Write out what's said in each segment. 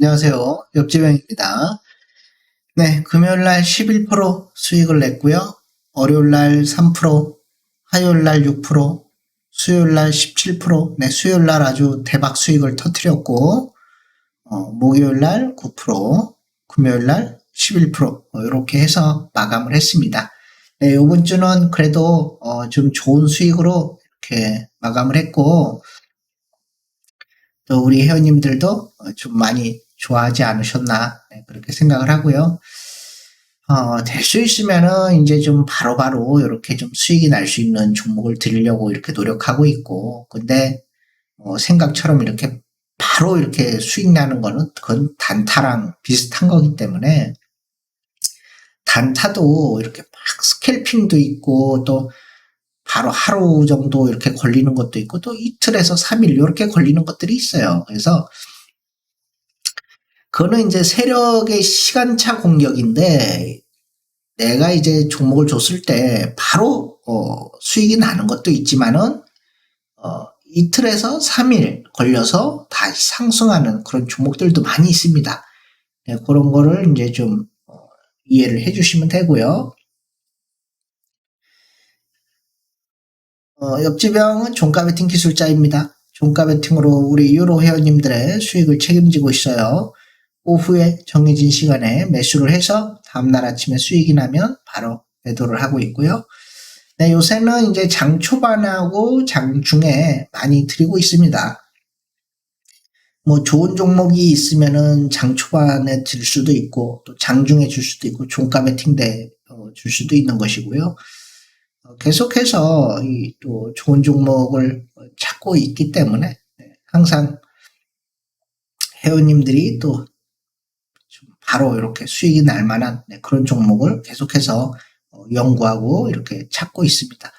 안녕하세요. 옆지명입니다. 네, 금요일날 11% 수익을 냈고요. 월요일날 3%, 화요일날 6%, 수요일날 17%, 네, 수요일날 아주 대박 수익을 터뜨렸고, 목요일날 9%, 금요일날 11%, 이렇게 해서 마감을 했습니다. 네, 이번 주는 그래도 좀 좋은 수익으로 이렇게 마감을 했고, 또 우리 회원님들도 좀 많이 좋아하지 않으셨나, 네, 그렇게 생각을 하고요. 될 수 있으면은 이제 좀 바로바로 이렇게 좀 수익이 날 수 있는 종목을 드리려고 이렇게 노력하고 있고, 근데 생각처럼 이렇게 바로 이렇게 수익 나는 거는 그건 단타랑 비슷한 거기 때문에, 단타도 이렇게 막 스캘핑도 있고, 또 바로 하루 정도 이렇게 걸리는 것도 있고, 또 이틀에서 3일 이렇게 걸리는 것들이 있어요. 그래서 그거는 이제 세력의 시간차 공격인데, 내가 이제 종목을 줬을 때 바로 수익이 나는 것도 있지만은 이틀에서 3일 걸려서 다시 상승하는 그런 종목들도 많이 있습니다. 네, 그런 거를 이제 좀 이해를 해주시면 되고요. 옆지병은 종가 베팅 기술자입니다. 종가 베팅으로 우리 유로 회원님들의 수익을 책임지고 있어요. 오후에 정해진 시간에 매수를 해서 다음날 아침에 수익이 나면 바로 매도를 하고 있고요. 네, 요새는 이제 장 초반하고 장 중에 많이 드리고 있습니다. 뭐 좋은 종목이 있으면은 장 초반에 들 수도 있고, 또 장 중에 줄 수도 있고, 종가 베팅 때 줄 수도 있는 것이고요. 계속해서 또 좋은 종목을 찾고 있기 때문에 항상 회원님들이 또 바로 이렇게 수익이 날 만한 그런 종목을 계속해서 연구하고 이렇게 찾고 있습니다.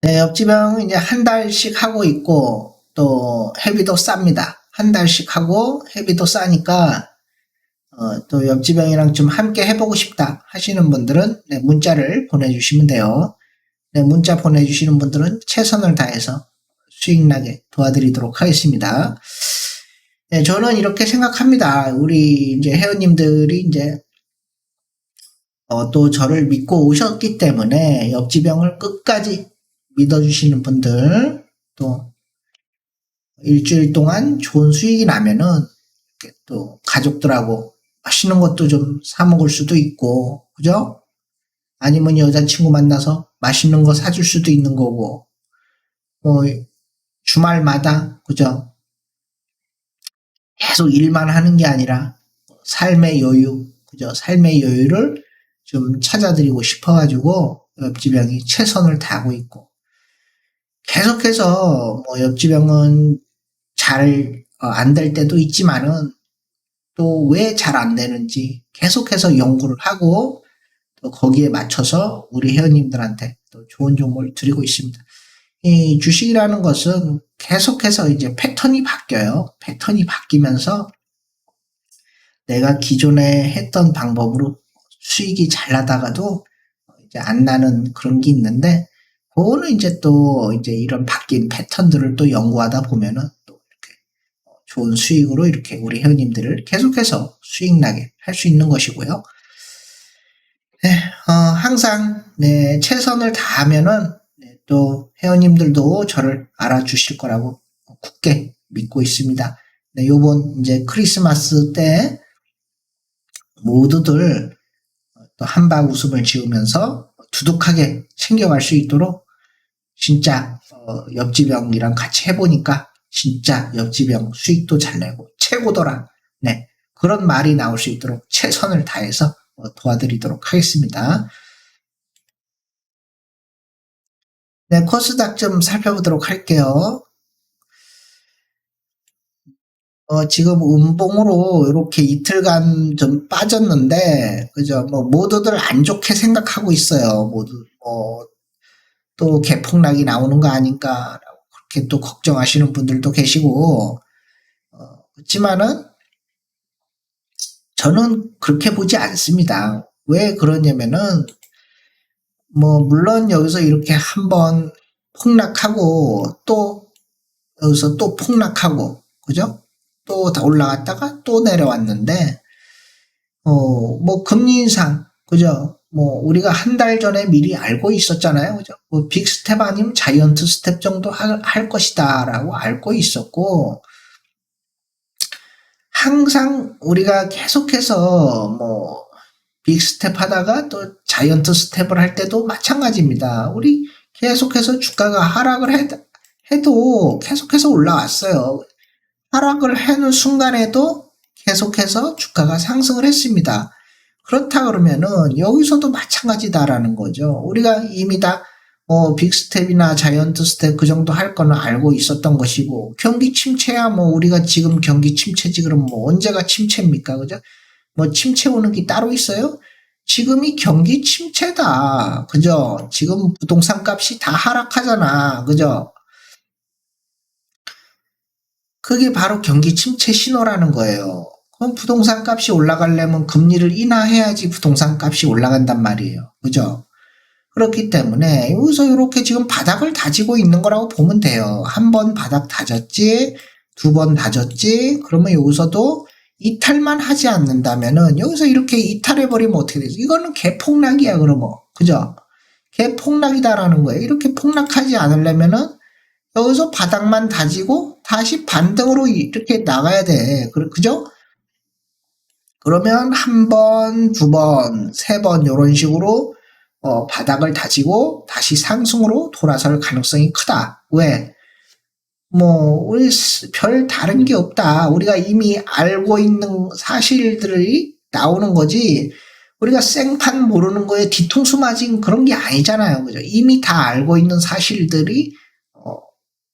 네, 옆지병은 이제 한 달씩 하고 있고, 또 회비도 쌉니다. 한 달씩 하고 회비도 싸니까 또 옆지병이랑 좀 함께 해보고 싶다 하시는 분들은 네, 문자를 보내주시면 돼요. 네, 문자 보내주시는 분들은 최선을 다해서 수익 나게 도와드리도록 하겠습니다. 네, 저는 이렇게 생각합니다. 우리 이제 회원님들이 이제 또 저를 믿고 오셨기 때문에 옆지병을 끝까지 믿어주시는 분들, 또 일주일 동안 좋은 수익이 나면은 또 가족들하고 맛있는 것도 좀 사 먹을 수도 있고, 그죠? 아니면 여자친구 만나서 맛있는 거 사줄 수도 있는 거고, 뭐 주말마다, 그죠? 계속 일만 하는 게 아니라 삶의 여유, 그죠? 삶의 여유를 좀 찾아드리고 싶어가지고 옆지병이 최선을 다하고 있고, 계속해서 뭐 옆지병은 잘 안 될 때도 있지만은 또 왜 잘 안 되는지 계속해서 연구를 하고 또 거기에 맞춰서 우리 회원님들한테 또 좋은 정보를 드리고 있습니다. 이 주식이라는 것은 계속해서 이제 패턴이 바뀌어요. 패턴이 바뀌면서 내가 기존에 했던 방법으로 수익이 잘 나다가도 이제 안 나는 그런 게 있는데, 그거는 이제 또 이제 이런 바뀐 패턴들을 또 연구하다 보면은 또 이렇게 좋은 수익으로 이렇게 우리 회원님들을 계속해서 수익 나게 할 수 있는 것이고요. 네, 항상 네, 최선을 다하면은 네, 또 회원님들도 저를 알아주실 거라고 굳게 믿고 있습니다. 네, 요번 이제 크리스마스 때 모두들 또 한박 웃음을 지으면서 두둑하게 챙겨갈 수 있도록 진짜 옆지병이랑 같이 해보니까 진짜 옆지병 수익도 잘 내고 최고더라. 네, 그런 말이 나올 수 있도록 최선을 다해서 도와드리도록 하겠습니다. 네, 코스닥 좀 살펴보도록 할게요. 지금 음봉으로 이렇게 이틀간 좀 빠졌는데, 그죠? 뭐, 모두들 안 좋게 생각하고 있어요. 모두, 또 개폭락이 나오는 거 아닌가라고 그렇게 또 걱정하시는 분들도 계시고, 그렇지만은 저는 그렇게 보지 않습니다. 왜 그러냐면은, 뭐, 물론 여기서 이렇게 한번 폭락하고 또 여기서 또 폭락하고, 그죠? 또 다 올라갔다가 또 내려왔는데, 뭐 금리 인상, 그죠? 뭐 우리가 한 달 전에 미리 알고 있었잖아요, 그죠? 뭐 빅스텝 아니면 자이언트 스텝 정도 할 것이다라고 알고 있었고, 항상 우리가 계속해서 뭐 빅스텝 하다가 또 자이언트 스텝을 할 때도 마찬가지입니다. 우리 계속해서 주가가 하락을 해도 계속해서 올라왔어요. 하락을 하는 순간에도 계속해서 주가가 상승을 했습니다. 그렇다 그러면은 여기서도 마찬가지다라는 거죠. 우리가 이미 다 빅스텝이나 자이언트 스텝 그 정도 할 거는 알고 있었던 것이고, 경기 침체야 뭐 우리가 지금 경기 침체지 그럼 뭐 언제가 침체입니까? 그죠? 뭐 침체 오는 게 따로 있어요? 지금이 경기 침체다. 그죠? 지금 부동산 값이 다 하락하잖아. 그죠? 그게 바로 경기 침체 신호라는 거예요. 그럼 부동산 값이 올라가려면 금리를 인하해야지 부동산 값이 올라간단 말이에요. 그죠? 그렇기 때문에 여기서 이렇게 지금 바닥을 다지고 있는 거라고 보면 돼요. 한 번 바닥 다졌지, 두 번 다졌지, 그러면 여기서도 이탈만 하지 않는다면은 여기서 이렇게 이탈해버리면 어떻게 되죠? 이거는 개폭락이야, 그러면. 그죠? 개폭락이다라는 거예요. 이렇게 폭락하지 않으려면은 여기서 바닥만 다지고 다시 반등으로 이렇게 나가야 돼. 그죠? 그러면 한 번, 두 번, 세 번 이런 식으로 바닥을 다지고 다시 상승으로 돌아설 가능성이 크다. 왜? 뭐 우리 별 다른 게 없다. 우리가 이미 알고 있는 사실들이 나오는 거지. 우리가 생판 모르는 거에 뒤통수 맞은 그런 게 아니잖아요. 그죠? 이미 다 알고 있는 사실들이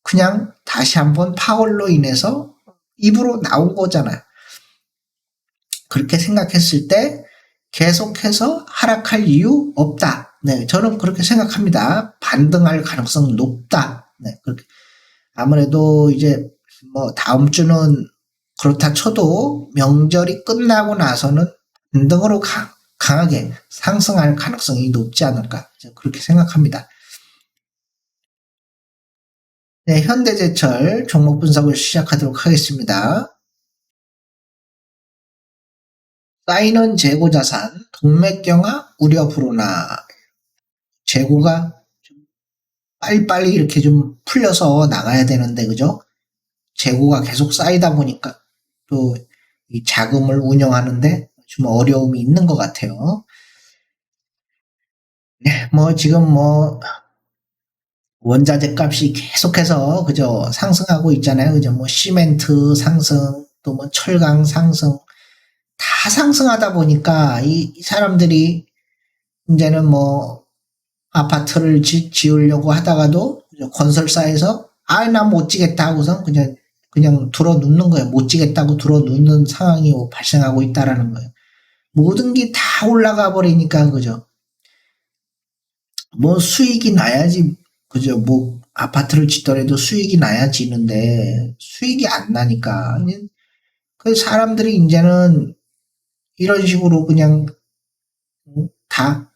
그냥 다시 한번 파월로 인해서 입으로 나온 거잖아요. 그렇게 생각했을 때 계속해서 하락할 이유 없다. 네, 저는 그렇게 생각합니다. 반등할 가능성 높다. 네, 그렇게. 아무래도 이제 뭐 다음 주는 그렇다 쳐도 명절이 끝나고 나서는 반등으로 강하게 상승할 가능성이 높지 않을까. 그렇게 생각합니다. 네, 현대제철 종목 분석을 시작하도록 하겠습니다. 쌓이는 재고자산, 동맥경화 우려 불어나. 재고가 좀 빨리빨리 이렇게 좀 풀려서 나가야 되는데, 그죠? 재고가 계속 쌓이다 보니까 또 이 자금을 운영하는데 좀 어려움이 있는 것 같아요. 네, 뭐 지금 뭐 원자재 값이 계속해서 그죠 상승하고 있잖아요. 그죠? 뭐 시멘트 상승, 또 뭐 철강 상승, 다 상승하다 보니까 이 사람들이 이제는 뭐 아파트를 지으려고 하다가도 건설사에서 나 못 지겠다 하고서 그냥 들어 눕는 거예요. 못 지겠다고 들어 눕는 상황이 발생하고 있다라는 거예요. 모든 게 다 올라가 버리니까 그죠. 뭐 수익이 나야지 그죠. 뭐 아파트를 짓더라도 수익이 나야 지는데 수익이 안 나니까 그 사람들이 이제는 이런 식으로 그냥 다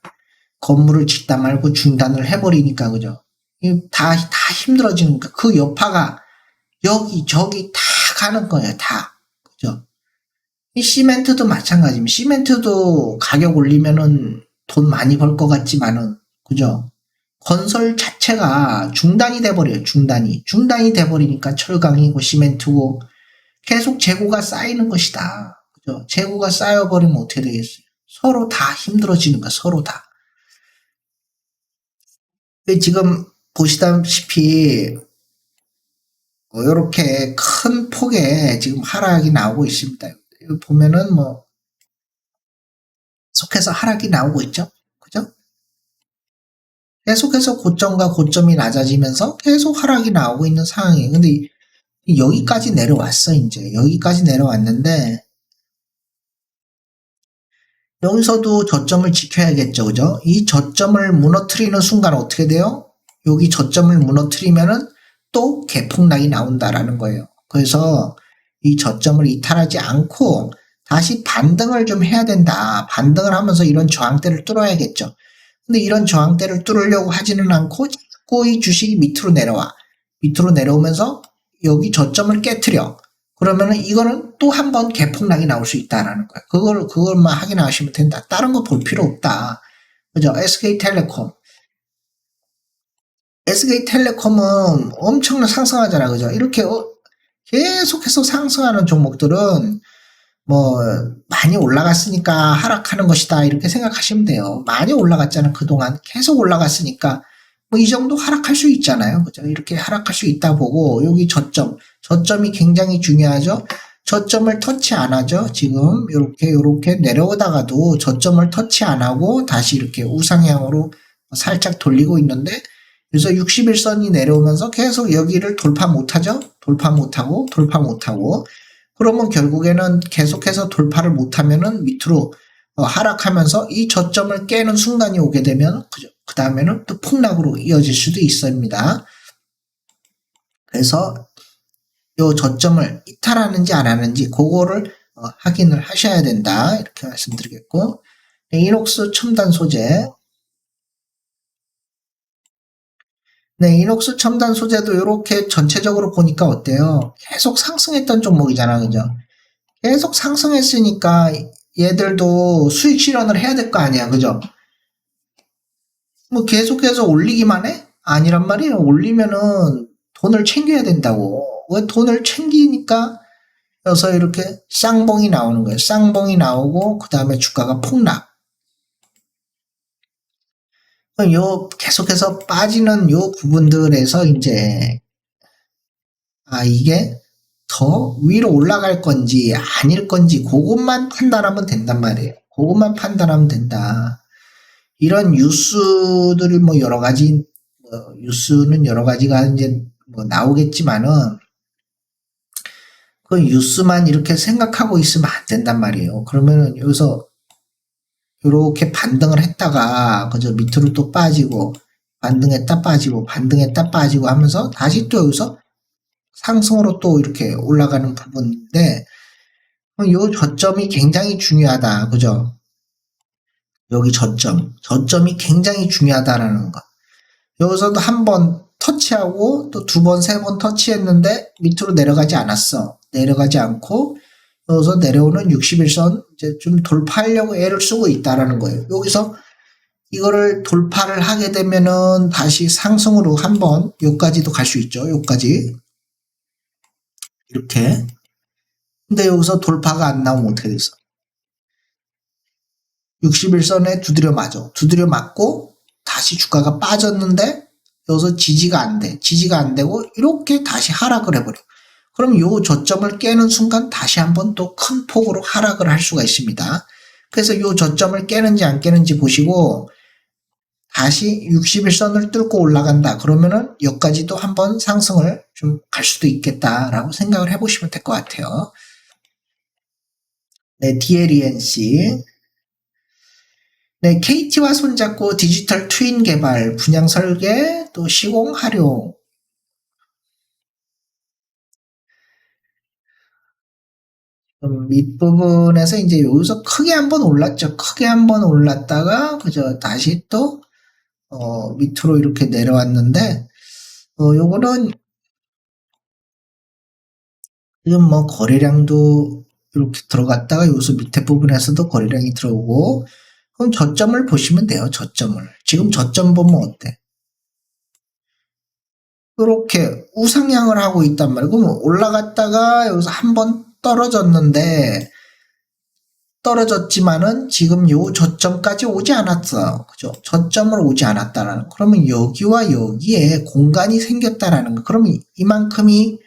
건물을 짓다 말고 중단을 해버리니까 그죠. 다 힘들어지는 거야. 그 여파가 여기 저기 다 가는 거예요. 다 그죠. 이 시멘트도 마찬가지입니다. 시멘트도 가격 올리면은 돈 많이 벌 것 같지만은 그죠. 건설 자체가 중단이 돼버려요. 중단이 돼버리니까 철강이고 시멘트고 계속 재고가 쌓이는 것이다. 그죠. 재고가 쌓여버리면 어떻게 되겠어요. 서로 다 힘들어지는 거야. 서로 다. 지금 보시다시피 이렇게 큰 폭의 지금 하락이 나오고 있습니다. 보면은 뭐 계속해서 하락이 나오고 있죠. 그죠? 계속해서 고점과 고점이 낮아지면서 계속 하락이 나오고 있는 상황이에요. 근데 여기까지 내려왔어. 이제 여기까지 내려왔는데 여기서도 저점을 지켜야겠죠. 그죠? 이 저점을 무너뜨리는 순간 어떻게 돼요? 여기 저점을 무너뜨리면은 또 개폭락이 나온다라는 거예요. 그래서 이 저점을 이탈하지 않고 다시 반등을 좀 해야 된다. 반등을 하면서 이런 저항대를 뚫어야겠죠. 근데 이런 저항대를 뚫으려고 하지는 않고 자꾸 이 주식이 밑으로 내려와. 밑으로 내려오면서 여기 저점을 깨트려. 그러면은 이거는 또 한 번 개폭락이 나올 수 있다라는 거야. 그걸만 확인하시면 된다. 다른 거 볼 필요 없다. 그죠? SK텔레콤. SK텔레콤은 엄청나게 상승하잖아. 그죠? 이렇게 계속해서 상승하는 종목들은 뭐 많이 올라갔으니까 하락하는 것이다 이렇게 생각하시면 돼요. 많이 올라갔잖아. 그동안 계속 올라갔으니까 뭐 이 정도 하락할 수 있잖아요. 그죠? 이렇게 하락할 수 있다 보고 여기 저점이 굉장히 중요하죠. 저점을 터치 안 하죠. 지금 이렇게 내려오다가도 저점을 터치 안 하고 다시 이렇게 우상향으로 살짝 돌리고 있는데 그래서 61선이 내려오면서 계속 여기를 돌파 못하죠. 돌파 못하고 그러면 결국에는 계속해서 돌파를 못하면은 밑으로 하락하면서 이 저점을 깨는 순간이 오게 되면 그 다음에는 또 폭락으로 이어질 수도 있습니다. 그래서 요 저점을 이탈하는지 안 하는지 그거를 확인을 하셔야 된다 이렇게 말씀드리겠고 네, 이녹스 첨단 소재 네, 이녹스 첨단 소재도 이렇게 전체적으로 보니까 어때요? 계속 상승했던 종목이잖아, 그죠? 계속 상승했으니까 얘들도 수익 실현을 해야 될 거 아니야, 그죠? 뭐 계속해서 올리기만 해? 아니란 말이에요. 올리면은 돈을 챙겨야 된다고. 왜 돈을 챙기니까 그래서 이렇게 쌍봉이 나오는 거예요. 쌍봉이 나오고 그 다음에 주가가 폭락. 요 계속해서 빠지는 요 부분들에서 이제 이게 더 위로 올라갈 건지 아닐 건지 그것만 판단하면 된단 말이에요. 그것만 판단하면 된다. 이런 뉴스들이 뭐 여러 가지 뉴스는 여러 가지가 이제 뭐 나오겠지만은 그 뉴스만 이렇게 생각하고 있으면 안 된단 말이에요. 그러면은 여기서 이렇게 반등을 했다가 그저 밑으로 또 빠지고 반등했다 빠지고 하면서 다시 또 여기서 상승으로 또 이렇게 올라가는 부분인데 이 저점이 굉장히 중요하다. 그죠? 여기 저점이 굉장히 중요하다라는 거. 여기서도 한 번 터치하고 또 두 번, 세 번 터치했는데 밑으로 내려가지 않았어. 내려가지 않고 여기서 내려오는 61선 이제 좀 돌파하려고 애를 쓰고 있다라는 거예요. 여기서 이거를 돌파를 하게 되면은 다시 상승으로 한번 여기까지도 갈 수 있죠. 여기까지 이렇게. 근데 여기서 돌파가 안 나오면 어떻게 됐어? 61선에 두드려 맞아. 두드려 맞고 다시 주가가 빠졌는데 여기서 지지가 안 돼. 지지가 안 되고 이렇게 다시 하락을 해버려. 그럼 요 저점을 깨는 순간 다시 한번 또 큰 폭으로 하락을 할 수가 있습니다. 그래서 요 저점을 깨는지 안 깨는지 보시고 다시 61선을 뚫고 올라간다. 그러면은 여기까지도 한번 상승을 좀 갈 수도 있겠다라고 생각을 해보시면 될 것 같아요. 네, DLENC. 네, KT와 손잡고 디지털 트윈 개발, 분양 설계, 또 시공 활용. 밑부분에서 이제 여기서 크게 한번 올랐죠. 크게 한번 올랐다가 그저 다시 또 밑으로 이렇게 내려왔는데 요거는 지금 뭐 거래량도 이렇게 들어갔다가 여기서 밑에 부분에서도 거래량이 들어오고 그럼 저점을 보시면 돼요. 저점을. 지금 저점 보면 어때? 이렇게 우상향을 하고 있단 말이에요. 그럼 올라갔다가 여기서 한번 떨어졌지만은 지금 요 저점까지 오지 않았어. 그죠? 저점을 오지 않았다라는. 그러면 여기와 여기에 공간이 생겼다라는 거. 그러면 이만큼이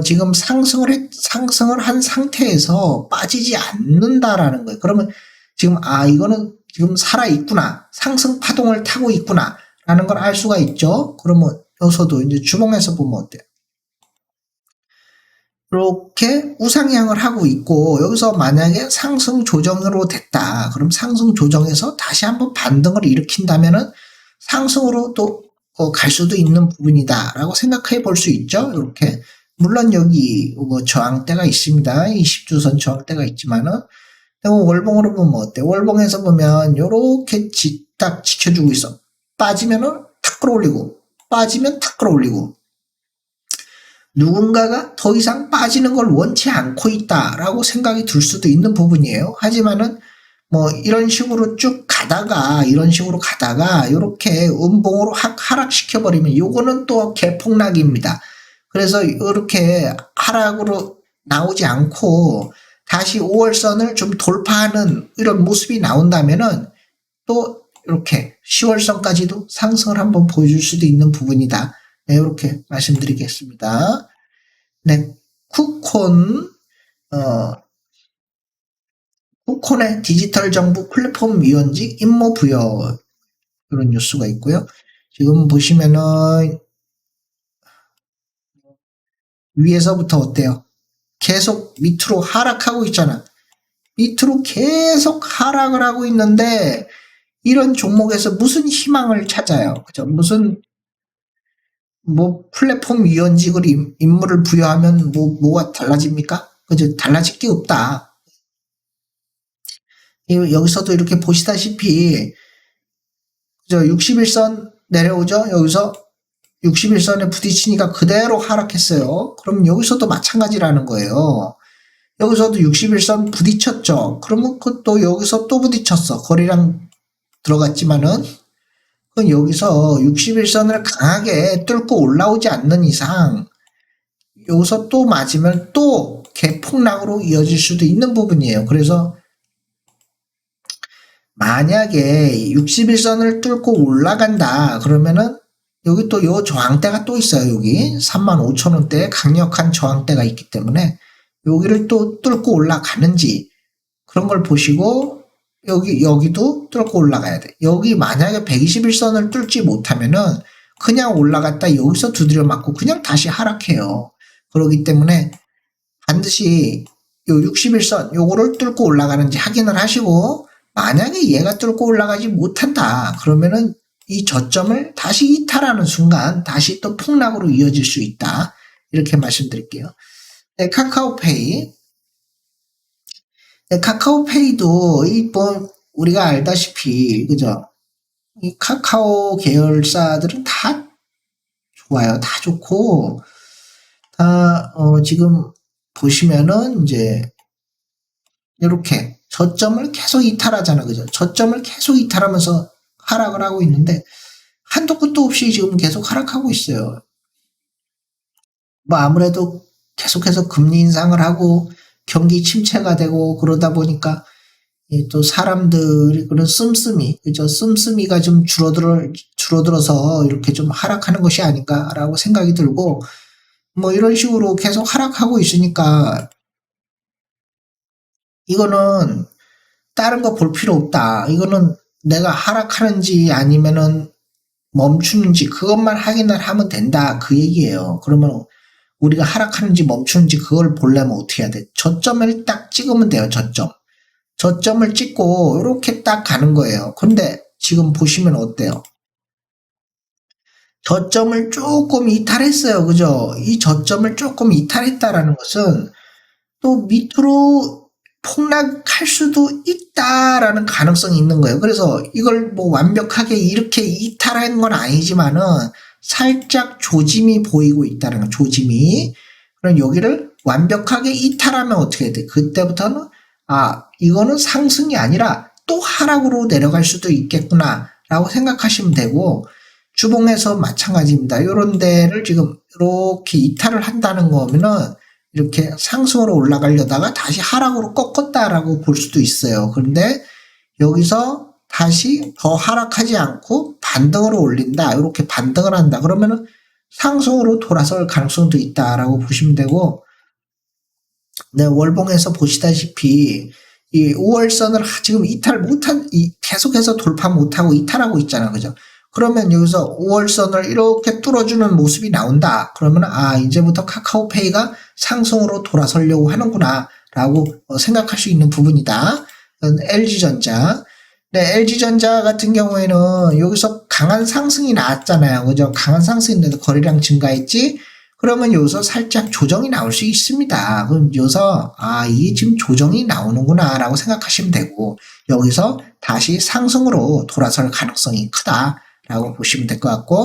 지금 상승을 한 상태에서 빠지지 않는다라는 거예요. 그러면 지금 이거는 지금 살아 있구나. 상승 파동을 타고 있구나라는 걸 알 수가 있죠. 그러면 여기서도 이제 주봉에서 보면 어때요? 이렇게 우상향을 하고 있고 여기서 만약에 상승 조정으로 됐다. 그럼 상승 조정에서 다시 한번 반등을 일으킨다면은 상승으로 또 갈 수도 있는 부분이다라고 생각해 볼 수 있죠. 이렇게 물론 여기 뭐 저항대가 있습니다. 20주선 저항대가 있지만은 월봉으로 보면 어때? 월봉에서 보면 이렇게 딱 지켜주고 있어. 빠지면은 탁 끌어올리고 빠지면 탁 끌어올리고 누군가가 더 이상 빠지는 걸 원치 않고 있다라고 생각이 들 수도 있는 부분이에요. 하지만은 뭐 이런 식으로 쭉 가다가 이렇게 음봉으로 하락시켜 버리면 요거는 또 개폭락입니다. 그래서 이렇게 하락으로 나오지 않고 다시 5월선을 좀 돌파하는 이런 모습이 나온다면은 또 이렇게 10월선까지도 상승을 한번 보여줄 수도 있는 부분이다. 네, 이렇게 말씀드리겠습니다. 네, 쿠콘, 쿠콘의 디지털 정부 플랫폼 위원직 임무 부여 이런 뉴스가 있고요. 지금 보시면은 위에서부터 어때요? 계속 밑으로 하락하고 있잖아. 밑으로 계속 하락을 하고 있는데 이런 종목에서 무슨 희망을 찾아요? 그죠? 무슨 뭐 플랫폼 위원직을 임무를 부여하면 뭐가 달라집니까? 그죠? 달라질 게 없다. 여기서도 이렇게 보시다시피 그죠? 61선 내려오죠? 여기서 61선에 부딪히니까 그대로 하락했어요. 그럼 여기서도 마찬가지라는 거예요. 여기서도 61선 부딪혔죠. 그러면 그또 여기서 또 부딪혔어. 거리랑 들어갔지만은 그건 여기서 61선을 강하게 뚫고 올라오지 않는 이상 여기서 또 맞으면 또 개폭락으로 이어질 수도 있는 부분이에요. 그래서 만약에 61선을 뚫고 올라간다 그러면은 여기 또 요 저항대가 또 있어요. 여기 35,000원대에 강력한 저항대가 있기 때문에 여기를 또 뚫고 올라가는지 그런 걸 보시고 여기도 뚫고 올라가야 돼. 여기 만약에 121선을 뚫지 못하면은 그냥 올라갔다 여기서 두드려 맞고 그냥 다시 하락해요. 그렇기 때문에 반드시 요 61선 요거를 뚫고 올라가는지 확인을 하시고 만약에 얘가 뚫고 올라가지 못한다 그러면은 이 저점을 다시 이탈하는 순간 다시 또 폭락으로 이어질 수 있다. 이렇게 말씀드릴게요. 네, 카카오페이. 네, 카카오페이도 뭐 우리가 알다시피 그죠? 이 카카오 계열사들은 다 좋아요. 다 좋고 다 지금 보시면은 이제 이렇게 저점을 계속 이탈하잖아. 그죠? 저점을 계속 이탈하면서 하락을 하고 있는데 한도 끝도 없이 지금 계속 하락하고 있어요. 뭐 아무래도 계속해서 금리 인상을 하고 경기 침체가 되고 그러다 보니까 또 사람들이 그런 그죠? 씀씀이가 좀 줄어들어서 이렇게 좀 하락하는 것이 아닌가라고 생각이 들고 뭐 이런 식으로 계속 하락하고 있으니까 이거는 다른 거 볼 필요 없다. 이거는 내가 하락하는지 아니면은 멈추는지 그것만 확인을 하면 된다. 그 얘기예요. 그러면 우리가 하락하는지 멈추는지 그걸 보려면 어떻게 해야 돼? 저점을 딱 찍으면 돼요. 저점을 찍고 이렇게 딱 가는 거예요. 근데 지금 보시면 어때요? 저점을 조금 이탈했어요. 그죠? 이 저점을 조금 이탈했다라는 것은 또 밑으로 폭락할 수도 있다라는 가능성이 있는 거예요. 그래서 이걸 뭐 완벽하게 이렇게 이탈한 건 아니지만은 살짝 조짐이 보이고 있다는 거, 조짐이. 그럼 여기를 완벽하게 이탈하면 어떻게 해야 돼? 그때부터는 이거는 상승이 아니라 또 하락으로 내려갈 수도 있겠구나 라고 생각하시면 되고 주봉에서 마찬가지입니다. 이런 데를 지금 이렇게 이탈을 한다는 거면은 이렇게 상승으로 올라가려다가 다시 하락으로 꺾었다라고 볼 수도 있어요. 그런데 여기서 다시 더 하락하지 않고 반등으로 올린다. 이렇게 반등을 한다. 그러면은 상승으로 돌아설 가능성도 있다라고 보시면 되고 네, 월봉에서 보시다시피 이 5월선을 지금 계속해서 돌파 못하고 이탈하고 있잖아. 그죠? 그러면 여기서 5월선을 이렇게 뚫어주는 모습이 나온다. 그러면 이제부터 카카오페이가 상승으로 돌아서려고 하는구나 라고 생각할 수 있는 부분이다. LG전자. 네, LG전자 같은 경우에는 여기서 강한 상승이 나왔잖아요. 그죠? 강한 상승인데도 거래량 증가했지? 그러면 여기서 살짝 조정이 나올 수 있습니다. 그럼 여기서 이게 지금 조정이 나오는구나 라고 생각하시면 되고 여기서 다시 상승으로 돌아설 가능성이 크다 라고 보시면 될 것 같고